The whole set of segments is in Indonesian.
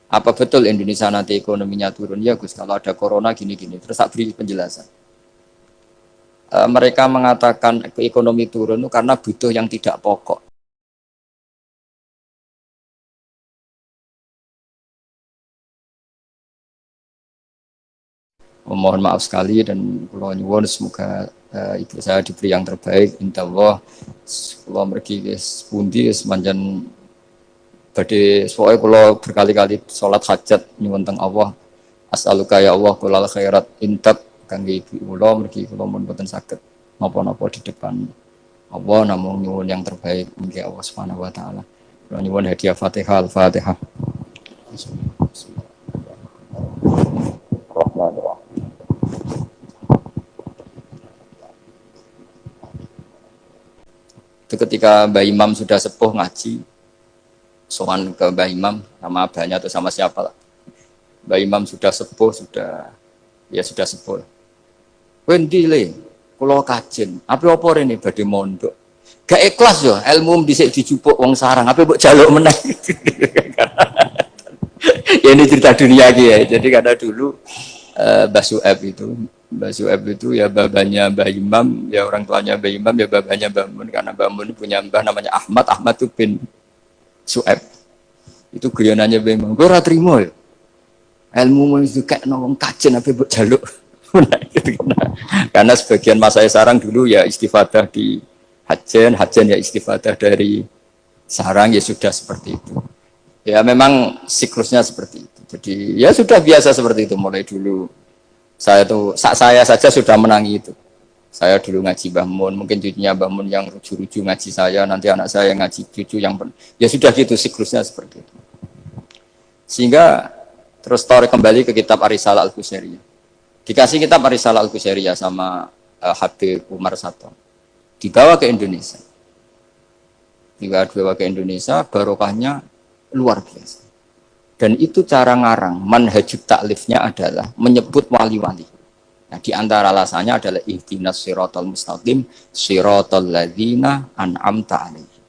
Apa betul Indonesia nanti ekonominya turun? Ya Gus, kalau ada corona gini-gini. Terus tak beri penjelasan. Mereka mengatakan ekonomi turun itu karena butuh yang tidak pokok. Mohon maaf sekali dan kula nyuwun semoga ibu saya diberi yang terbaik. Insyaallah kula mergi wis pundi wis manjan badhe pokoke kula berkali-kali salat hajat nyuwun teng Allah. As'aluka ya Allah kulal khairat intab kangge ibu kula mergi kula mun boten saged napa-napa di depan Allah namung nyuwun yang terbaik mugi Allah Subhanahu wa taala. Kula nyuwun hadiah Fatihah Al-Fatihah. Itu ketika Mbah Imam sudah sepuh ngaji, sowan ke Mbah Imam sama abahnya atau sama siapa lah. Mbah Imam sudah sepuh, sudah sepuh. Kowe ndi le? Kula kajen. Apa rene badhe mondok. Gak ikhlas yo, ilmu dhisik dijupuk wong sarang, apa mbok jaluk meneh. Ya ini cerita dunia iki ya. Jadi karena dulu Mbah Su'eb itu ya babanya Mbah Imam, ya orang tuanya Mbah Imam, ya babanya Mbah Mun. Karena Mbah Mun punya mbah namanya Ahmad itu bin Su'eb. Itu guyonannya Mbah Imam. Gue ora trimo ya. Ilmu itu kayak wong kajen apa mbok jaluk. Karena sebagian masa sarang dulu ya istifadah di hajen ya istifadah dari sarang ya sudah seperti itu. Ya memang siklusnya seperti itu. Jadi ya sudah biasa seperti itu mulai dulu. Saya saja sudah menangi itu. Saya dulu ngaji Mbah Mun, mungkin cucunya Mbah Mun yang ruju-ruju ngaji saya, nanti anak saya yang ngaji cucu yang ya sudah gitu siklusnya seperti itu. Sehingga terus tarik kembali ke kitab Ar-Risalah Al-Qusairiyah. Dikasih kitab Ar-Risalah Al-Qusairiyah sama Habib Umar Sato. Dibawa ke Indonesia. Dibawa ke Indonesia, barokahnya luar biasa. Dan itu cara ngarang, manhajut taklifnya adalah menyebut wali-wali. Nah, di antara alasannya adalah ihdinas siratal mustaqim, siratal ladzina an'amta alaihim.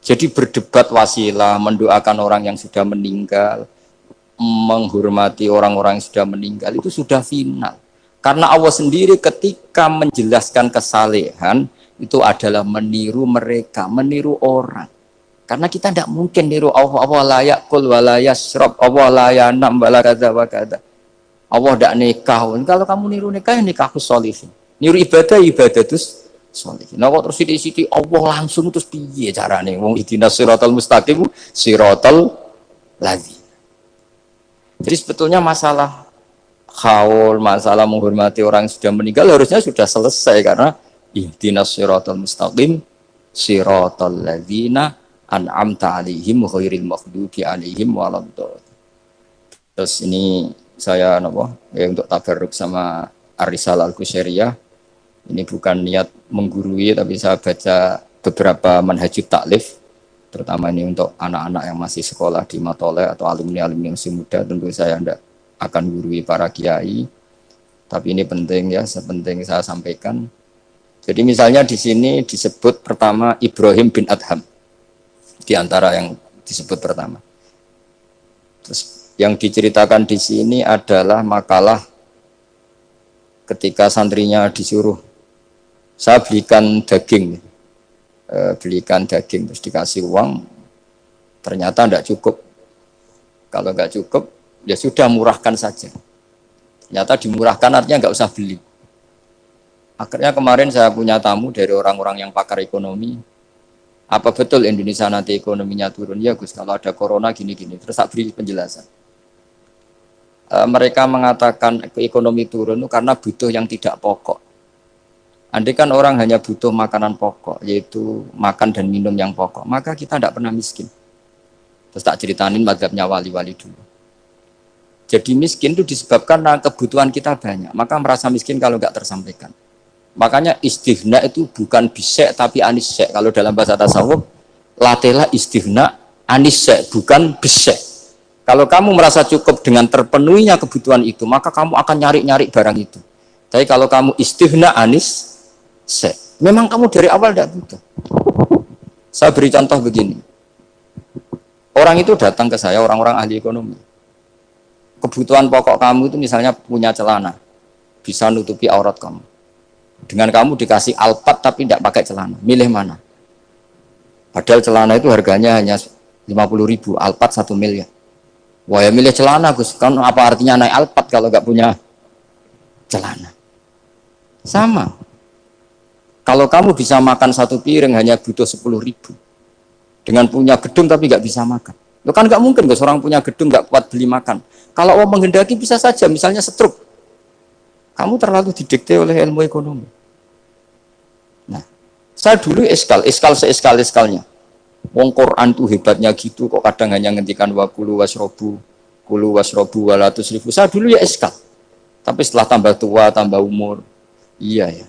Jadi berdebat wasilah, mendoakan orang yang sudah meninggal, menghormati orang-orang yang sudah meninggal itu sudah final. Karena Allah sendiri ketika menjelaskan kesalehan itu adalah meniru mereka, meniru orang. Karena kita tidak mungkin niru Allah la yakul wa la yasrab, Allah la yanam wa la kadza wa kadza. Allah tidak nikah. Kalau kamu niru nikah, nikahus sholihin. Niru ibadah terus sholihin. Nah kok terus sithik-sithik Allah langsung terus piye carane? Wong ihdinas siratal mustaqim, siratal ladzina. Jadi sebetulnya masalah haul, masalah menghormati orang yang sudah meninggal harusnya sudah selesai karena ihdinas siratal mustaqim, siratal ladzina an'amta alaihim ghairil maghdubi alaihim waladdallin. Terus ini saya untuk tabarruk sama Ar-Risalah Al-Qusairiyah. Ini bukan niat menggurui tapi saya baca beberapa manhajut taklif terutama ini untuk anak-anak yang masih sekolah di Matoleh atau alumni-alumni yang masih muda. Tentu saya tidak akan gurui para kiai. Tapi ini penting ya, sepenting saya sampaikan. Jadi misalnya di sini disebut pertama Ibrahim bin Adham. Di antara yang disebut pertama. Terus yang diceritakan di sini adalah makalah ketika santrinya disuruh saya belikan daging terus dikasih uang ternyata tidak cukup. Kalau nggak cukup ya sudah murahkan saja. Ternyata dimurahkan artinya nggak usah beli. Akhirnya kemarin saya punya tamu dari orang-orang yang pakar ekonomi. Apa betul Indonesia nanti ekonominya turun? Ya Gus, kalau ada corona gini-gini. Terus tak beri penjelasan. Mereka mengatakan ekonomi turun itu karena butuh yang tidak pokok. Andai kan orang hanya butuh makanan pokok, yaitu makan dan minum yang pokok, maka kita tidak pernah miskin. Terus tak ceritainin mazhabnya wali-wali dulu. Jadi miskin itu disebabkan karena kebutuhan kita banyak. Maka merasa miskin kalau nggak tersampaikan. Makanya istighna itu bukan bisek tapi anisek. Kalau dalam bahasa tasawuf, latihlah istighna anisek, bukan bisek. Kalau kamu merasa cukup dengan terpenuhinya kebutuhan itu, maka kamu akan nyari-nyari barang itu. Tapi kalau kamu istighna anisek, memang kamu dari awal tidak butuh. Saya beri contoh begini. Orang itu datang ke saya, orang-orang ahli ekonomi. Kebutuhan pokok kamu itu misalnya punya celana, bisa nutupi aurat kamu. Dengan kamu dikasih Alphard tapi tidak pakai celana, milih mana? Padahal celana itu harganya hanya 50.000, Alphard 1 miliar. Wah ya milih celana Gus, kan apa artinya naik Alphard kalau nggak punya celana? Sama. Kalau kamu bisa makan 1 piring hanya butuh 10.000, dengan punya gedung tapi nggak bisa makan. Lo kan nggak mungkin Gus, orang punya gedung nggak kuat beli makan. Kalau Allah menghendaki bisa saja, misalnya stroke. Kamu terlalu didikte oleh ilmu ekonomi. Nah, saya dulu iskal seeskal-eskalnya. Wong Quran tuh hebatnya gitu, kok kadang hanya ngendikan kulu wasrobu walatus ribu. Saya dulu ya iskal. Tapi setelah tambah tua, tambah umur, iya ya,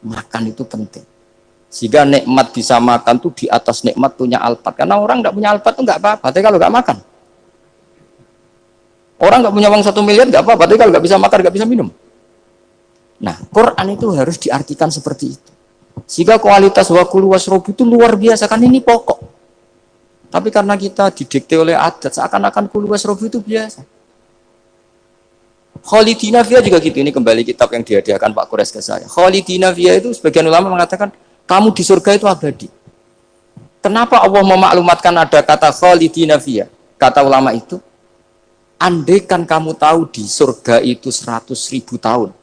makan itu penting. Sehingga nikmat bisa makan tuh di atas nikmat punya Alphard. Karena orang nggak punya Alphard tuh nggak apa-apa, tapi kalau nggak makan. Orang nggak punya uang 1 miliar nggak apa-apa, tapi kalau nggak bisa makan, nggak bisa minum. Nah, Quran itu harus diartikan seperti itu. Sehingga kualitas kulu wasrobu itu luar biasa, kan ini pokok. Tapi karena kita didikte oleh adat, seakan-akan kulu wasrobu itu biasa. Khalidina Fiyah juga gitu, ini kembali kitab yang dihadiahkan Pak Kures ke saya. Khalidina Fiyah itu sebagian ulama mengatakan, kamu di surga itu abadi. Kenapa Allah memaklumatkan ada kata Khalidina Fiyah? Kata ulama itu, andaikan kamu tahu di surga itu 100.000 tahun,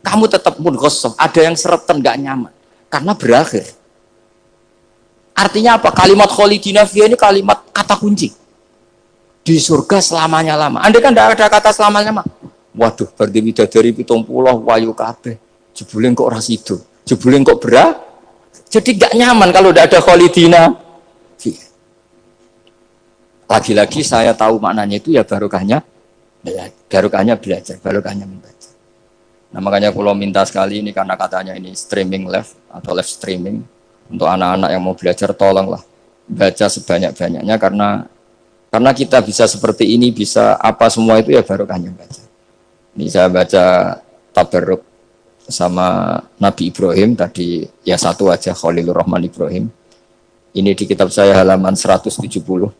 kamu tetap munghassoh, ada yang seretan gak nyaman, karena berakhir. Artinya apa? Kalimat Khalidina Fiyah ini kalimat kata kunci. Di surga selamanya lama. Andaikan tidak ada kata selamanya lama, waduh, berarti bidadari 70 wayu kabeh. Jebule kok ora sido. Jebule kok berat. Jadi gak nyaman kalau tidak ada Khalidina. Lagi-lagi saya tahu maknanya itu ya barokahnya belajar, barokahnya membaca. Nah makanya kalau minta sekali ini karena katanya ini streaming live atau live streaming untuk anak-anak yang mau belajar, tolonglah baca sebanyak-banyaknya karena kita bisa seperti ini, bisa apa semua itu ya barokahnya baca. Ini saya baca Tabarruk sama Nabi Ibrahim tadi, ya satu aja, Khalilur Rahman Ibrahim. Ini di kitab saya halaman 170.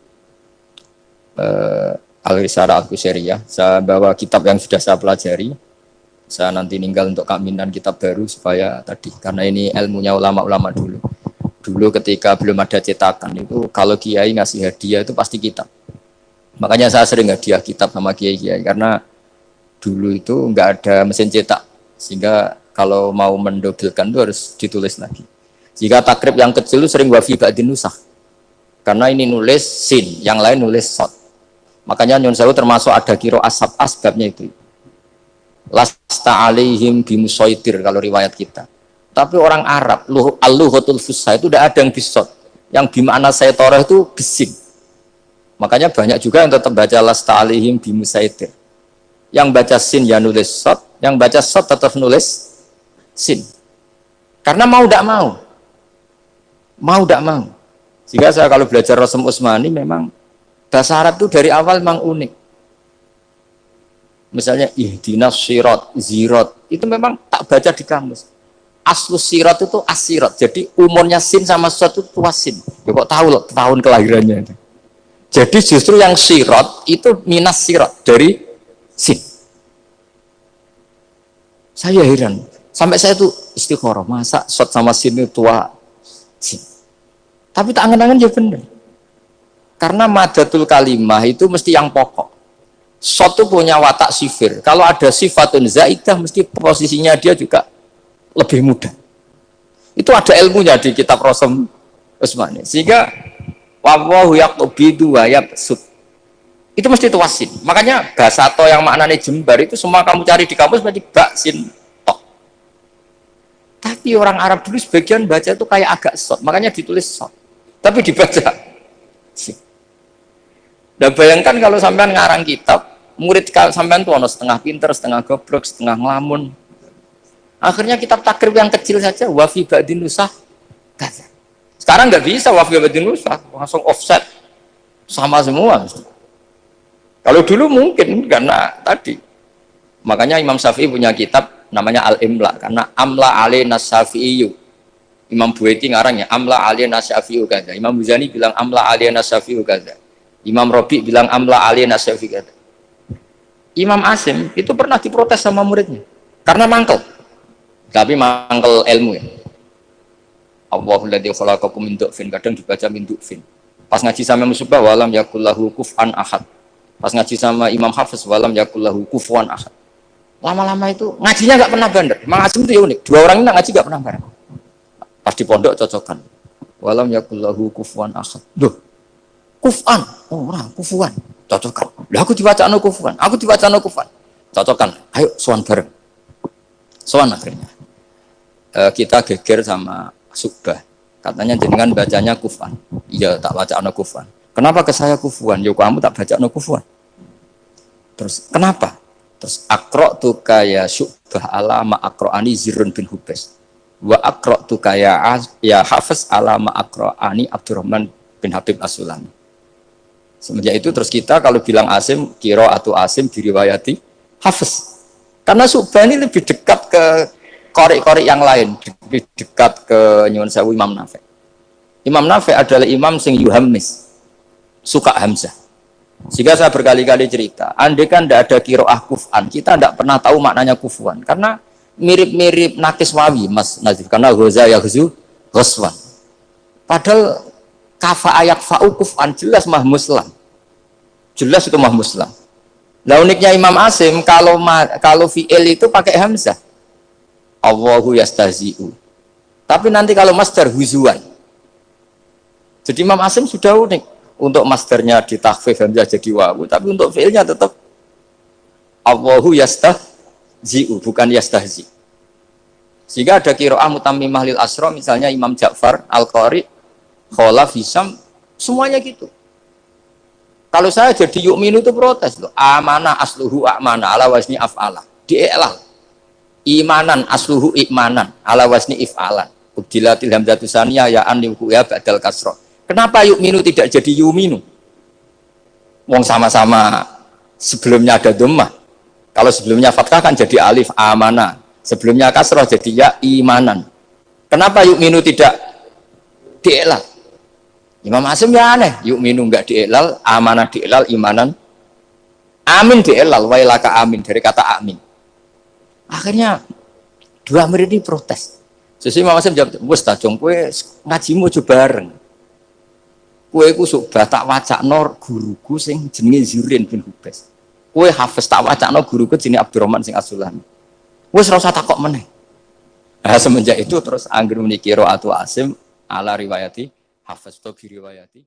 Al-Risalah Al-Qusairiyah. Saya bawa kitab yang sudah saya pelajari. Saya nanti ninggal untuk kaminan kitab baru supaya tadi, karena ini ilmunya ulama-ulama dulu. Dulu ketika belum ada cetakan itu, kalau kiai ngasih hadiah itu pasti kitab. Makanya saya sering hadiah kitab sama kiai-kiai, karena dulu itu nggak ada mesin cetak, sehingga kalau mau mendobelkan itu harus ditulis lagi. Jika takrib yang kecil itu sering wafi ba'din nusakh, karena ini nulis sin, yang lain nulis sod. Makanya Nyun Sewu termasuk ada kiro asbabnya itu. Lasta alaihim bimusaitir kalau riwayat kita. Tapi orang Arab, al-lughatul fusha itu tidak ada yang bisod. Yang bimana saytorah itu bising. Makanya banyak juga yang tetap baca lasta alaihim bimusaitir. Yang baca sin ya nulis sod, yang baca sod tetap nulis sin. Karena mau tidak mau. Mau tidak mau. Jika saya kalau belajar Rasem Usmani memang bahasa Arab itu dari awal memang unik. Misalnya ihdinas sirat, zirat, itu memang tak baca di kamus. Aslus sirat itu asirat. Jadi umurnya sin sama sirat itu tua sin. Ya kok tahu loh tahun kelahirannya itu. Jadi justru yang sirat itu minas sirat dari sin. Saya heran. Sampai saya tuh istikharah, masa sirat sama sin itu tua sin. Tapi tak angan-angan ya benar. Karena madatul kalimah itu mesti yang pokok. Sot itu punya watak sifir. Kalau ada sifatun zaidah, mesti posisinya dia juga lebih mudah. Itu ada ilmunya di kitab Rasem Usmani. Sehingga wallahu yaqbidu wa yabsut. Itu mesti tuasin. Makanya bahasa to yang maknanya jembar itu semua kamu cari di kampus mesti baksin tok. Tapi orang Arab dulu sebagian baca itu kayak agak sot. Makanya ditulis sot. Tapi dibaca sin. Dan bayangkan kalau sampean ngarang kitab, murid sampean tuh ono setengah pinter, setengah goblok, setengah ngelamun. Akhirnya kitab takrib yang kecil saja, wafi ba'din nusakh. Sekarang nggak bisa wafi ba'din nusakh, langsung offset sama semua. Kalau dulu mungkin karena tadi, makanya Imam Syafi'i punya kitab namanya Al-Imla, karena Amla alaina Syafi'iyu. Imam Buaiti ngarangnya Amla alaina Syafi'u kaza. Imam Muzani bilang Amla alaina Syafi'u kaza. Imam Rabi bilang amla aliyah nasyafiqat. Imam Asim itu pernah diprotes sama muridnya karena mangkel, tapi mangkel ilmu ya. Allahul ladzi khalaqakum min du'fin, kadang dibaca min du'fin. Pas ngaji sama Musybah walam yakullahu kufuwan ahad. Pas ngaji sama Imam Hafiz walam yakullahu kufuwan ahad. Lama-lama itu ngajinya nggak pernah bandar. Imam Asim itu ya unik. Dua orang ini ngaji nggak pernah bareng. Pas di pondok cocokan. Walam yakullahu kufuwan ahad. Duh, kufan, orang kufuwan, cocokan. Lah aku dibaca no kufuwan, aku dibaca no kufuwan, cocokan. Ayo sowan bareng. Sowan akhirnya. Kita geger sama Subah. Katanya jenengan bacanya kufan. Iya, tak baca no kufan. Kenapa ke saya kufuwan? Ya kamu tak baca no kufwan. Terus kenapa? Terus akro tu kaya Subah ala ma akroani Zirun bin Hubes. Wa akro tu kaya ya Hafiz ala ma akroani Abdurrahman bin Habib As-Sulami. Semenjak itu terus kita kalau bilang Asim, kiro atau Asim diriwayati Hafiz. Karena Subah ini lebih dekat ke korek-korek yang lain, lebih dekat ke Nyuwun Sewu Imam Nafi'. Imam Nafi' adalah imam sing yuhammis, suka hamzah. Sehingga saya berkali-kali cerita, andai kan tidak ada kiroah kuf'an, kita tidak pernah tahu maknanya kufuan. Karena mirip-mirip nakis wawi, Mas Nazif. Karena ghoza yaghzu ghoswan. Padahal kafa ayak fa'u kuf'an jelas mah muslam. Jelas itu mah muslam. Nah uniknya Imam Asim, kalau fi'il itu pakai hamzah. Allahu yastahzi'u. Tapi nanti kalau masdar huzuan. Jadi Imam Asim sudah unik. Untuk masdarnya ditakhfif hamzah jadi wawu, tapi untuk fi'ilnya tetap Allahu yastahzi'u, bukan yastahzi. Sehingga ada qiraah mutammimah lil asra, misalnya Imam Ja'far Al-Qari, Khalaf, Hisam, semuanya gitu. Kalau saya jadi yu'minu itu protes loh. Amana asluhu a'mana ala wazni af'ala. Di'elal. Imanan asluhu imanan ala wazni if'alan. Ubdilatil hamzatu saniyah ya an ya ba'dal kasra. Kenapa yu'minu tidak jadi yu'minu? Wong sama-sama sebelumnya ada dhammah. Kalau sebelumnya fathah kan jadi alif amana. Sebelumnya kasrah jadi ya imanan. Kenapa yu'minu tidak di'elal? Imam Asim ya aneh, yu'minu enggak di'elal, amanah di'elal, imanan amin di'elal, wailaka amin dari kata amin. Akhirnya dua murid ini protes. Sesuai Imam Asim jawab, wes tajong kue ngajimu coba bareng. Kue ku subah tak wacakno guruku sing jenenge Zirin bin Hubes. Kue Hafiz tak wacakno guruku jenenge Abdurrahman sing As-Sulami. Wes ora usah takok meneh. Nah, semenjak itu terus anggere muni qiraatu Asim ala riwayati Hafiz to bi riwayati